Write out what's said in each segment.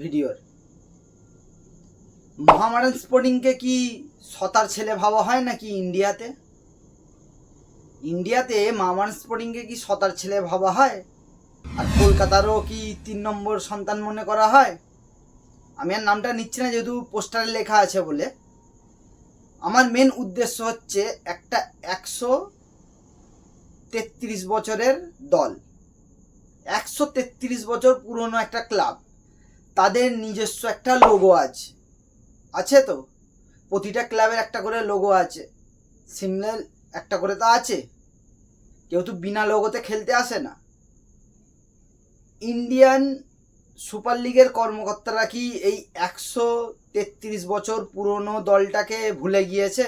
ভিডিওর। মোহামেডান স্পোর্টিংকে কি সতার ছেলে ভাবা হয় নাকি ইন্ডিয়াতে? ইন্ডিয়াতে মোহামেডান স্পোর্টিংকে কি সতার ছেলে ভাবা হয়? আর কলকাতারও কি 3 নম্বর সন্তান মনে করা হয়? আমি আর নামটা নিচ্ছি না যেহেতু পোস্টারে লেখা আছে বলে। আমার মেন উদ্দেশ্য হচ্ছে একটা 133 বছরের দল, 133 বছর পুরনো একটা ক্লাব, তাদের নিজস্ব একটা লোগো আছে তো, প্রতিটা ক্লাবের একটা করে লোগো আছে, সিমলার একটা করে তা আছে, কেউ তো বিনা লোগোতে খেলতে আসে না। ইন্ডিয়ান সুপার লিগের কর্মকর্তারা কি এই 133 বছর পুরনো দলটাকে ভুলে গিয়েছে?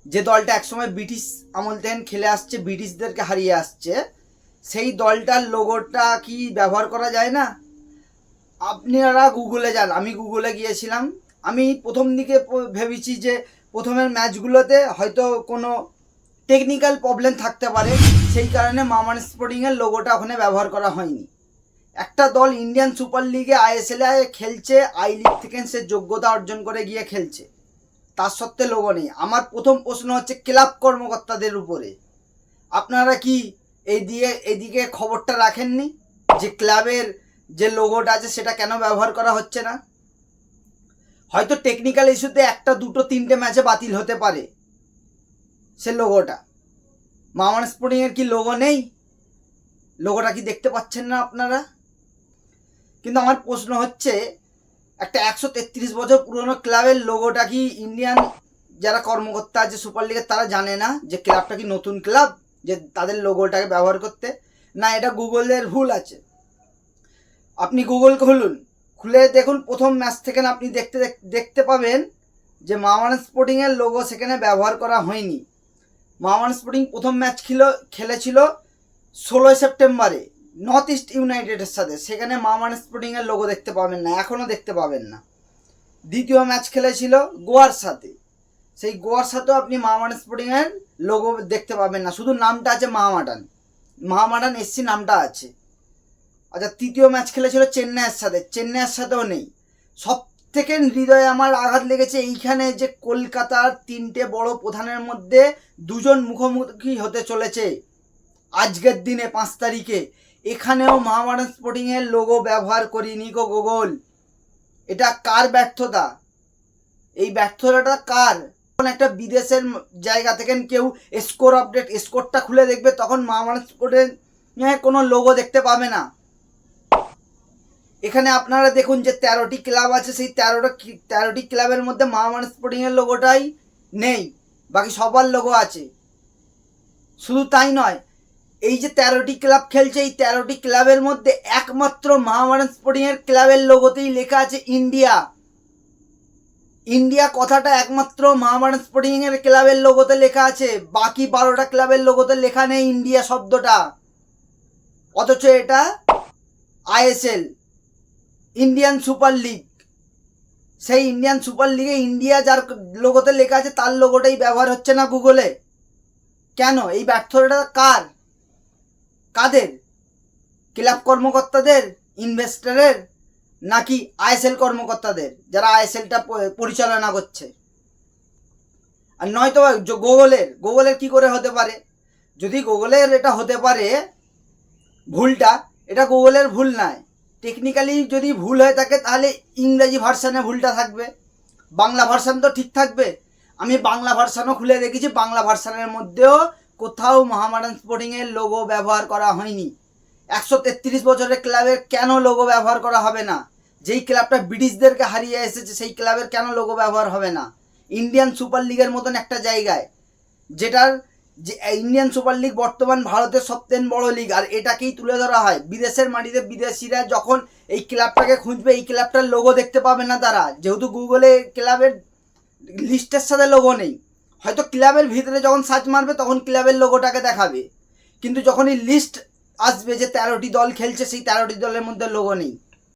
যে দলটা একসময় ব্রিটিশ আমল থেকে খেলে আসছে, ব্রিটিশদেরকে হারিয়ে আসছে, সেই দলটার লোগোটা কি ব্যবহার করা যায় না? আপনারা গুগলে যান, আমি গুগলে গিয়েছিলাম। আমি প্রথম দিকে ভেবেছি যে প্রথমের ম্যাচগুলোতে হয়তো কোনো টেকনিক্যাল প্রবলেম থাকতে পারে, সেই কারণে মোহামেডান স্পোর্টিংয়ের লোগোটা ওখানে ব্যবহার করা হয়নি। একটা দল ইন্ডিয়ান সুপার লিগে আইএসএলে খেলছে, আই লিগ থেকে সে যোগ্যতা অর্জন করে গিয়ে খেলছে, তার সত্ত্বে লোগো নেই। আমার প্রথম প্রশ্ন হচ্ছে ক্লাব কর্মকর্তাদের উপরে, আপনারা কি এইদিকে খবরটা রাখেননি যে ক্লাবের যে লোগোটা আছে সেটা কেন ব্যবহার করা হচ্ছে না? হয়তো টেকনিক্যাল ইস্যুতে 1, 2, 3টে ম্যাচে বাতিল হতে পারে সে লোগোটা। মোহামেডান স্পোর্টিংয়ের কি লোগো নেই? লোগোটা কি দেখতে পাচ্ছেন না আপনারা? কিন্তু আমার প্রশ্ন হচ্ছে একটা 133 বছর পুরনো ক্লাবের লোগোটা কি ইন্ডিয়ান যারা কর্মকর্তা আছে সুপার লিগের তারা জানে না যে ক্লাবটা কি নতুন ক্লাব, যে তাদের লোগোটাকে ব্যবহার করতে? না, এটা গুগলের ভুল আছে। আপনি গুগল খুলুন, খুলে দেখুন প্রথম ম্যাচ থেকে আপনি দেখতে পাবেন যে মোহামেডান স্পোর্টিংয়ের লোগো সেখানে ব্যবহার করা হয়নি। মোহামেডান স্পোর্টিং প্রথম ম্যাচ খেলেছিল 16 সেপ্টেম্বরে নর্থ ইস্ট ইউনাইটেডের সাথে, সেখানে মোহামেডান স্পোর্টিংয়ের লোগো দেখতে পাবেন না, এখনও দেখতে পাবেন না। দ্বিতীয় ম্যাচ খেলেছিল গোয়ার সাথে, সেই গোয়ার সাথেও আপনি মোহামেডান স্পোর্টিংয়ের লোগো দেখতে পাবেন না, শুধু নামটা আছে মোহামেডান এসসি নামটা আছে। আচ্ছা, তৃতীয় ম্যাচ খেলেছিল চেন্নাইয়ের সাথেও নেই। সব থেকে হৃদয়ে আমার আঘাত লেগেছে এইখানে যে কলকাতার 3টে বড় প্রধানের মধ্যে 2জন মুখোমুখি হতে চলেছে আজকের দিনে 5 তারিখে, এখানেও মোহামেডান স্পোর্টিংয়ের লোগো ব্যবহার করিনি গো গুগল। এটা কার ব্যর্থতা? এই ব্যর্থতাটা কার? যখন একটা বিদেশের জায়গা থেকে কেউ স্কোরটা খুলে দেখবে, তখন মোহামেডান স্পোর্টিংয়ের কোনো লোগো দেখতে পাবে না। এখানে আপনারা দেখুন যে 13টি ক্লাব আছে, সেই 13টি ক্লাবের মধ্যে মোহামেডান স্পোর্টিংয়ের লোগোটাই নেই, বাকি সবার লোগো আছে। শুধু তাই নয়, এই যে 13টি ক্লাব খেলছে, এই 13টি ক্লাবের মধ্যে একমাত্র মোহামেডান স্পোর্টিংয়ের ক্লাবের লোগোতেই লেখা আছে ইন্ডিয়া। ইন্ডিয়া কথাটা একমাত্র মোহামেডান স্পোর্টিংয়ের ক্লাবের লোগোতে লেখা আছে, বাকি 12টা ক্লাবের লোগোতে লেখা নেই ইন্ডিয়া শব্দটা। অথচ এটা আইএসএল, ইন্ডিয়ান সুপার লিগ, সেই ইন্ডিয়ান সুপার লিগে ইন্ডিয়া যার লোগোতে লেখা আছে তার লোগোটাই ব্যবহার হচ্ছে না গুগলে। কেন? এই ব্যর্থতাটা কাদের? ক্লাব কর্মকর্তাদের, ইনভেস্টরের, নাকি আইএসএল কর্মকর্তাদের যারা আইএসএলটা পরিচালনা করছে? আর নয়তো গুগলের কি করে হতে পারে? যদি গুগলের এটা হতে পারে ভুলটা, এটা গুগলের ভুল নয়। টেকনিক্যালি যদি ভুল হয়ে থাকে তাহলে ইংরেজি ভার্সানে ভুলটা থাকবে, বাংলা ভার্সান তো ঠিক থাকবে। আমি বাংলা ভার্সানও খুলে দেখেছি, বাংলা ভার্সানের মধ্যেও কোথাও মোহামেডান স্পোর্টিংয়ের লোগো ব্যবহার করা হয়নি। 133 বছরের ক্লাবের কেন লোগো ব্যবহার করা হবে না? যেই ক্লাবটা ব্রিটিশদেরকে হারিয়ে এসেছে সেই ক্লাবের কেন লোগো ব্যবহার হবে না? ইন্ডিয়ান সুপার লিগের মতন একটা জায়গায়, যেটার যে ইন্ডিয়ান সুপার লিগ বর্তমান ভারতের সবচেয়ে বড় লিগ, আর এটাকেই তুলে ধরা হয়। বিদেশের মাটিতে বিদেশিরা যখন এই ক্লাবটাকে খুঁজবে, এই ক্লাবটার লোগো দেখতে পাবে না তারা, যেহেতু গুগলে ক্লাবের লিস্টের সাথে লোগো নেই। হয়তো ক্লাবের ভিতরে যখন সার্চ মারবে তখন ক্লাবের লোগোটাকে দেখাবে, কিন্তু যখন এই লিস্ট আসবে যে 13টি দল খেলছে, সেই 13টি দলের মধ্যে লোগো নেই।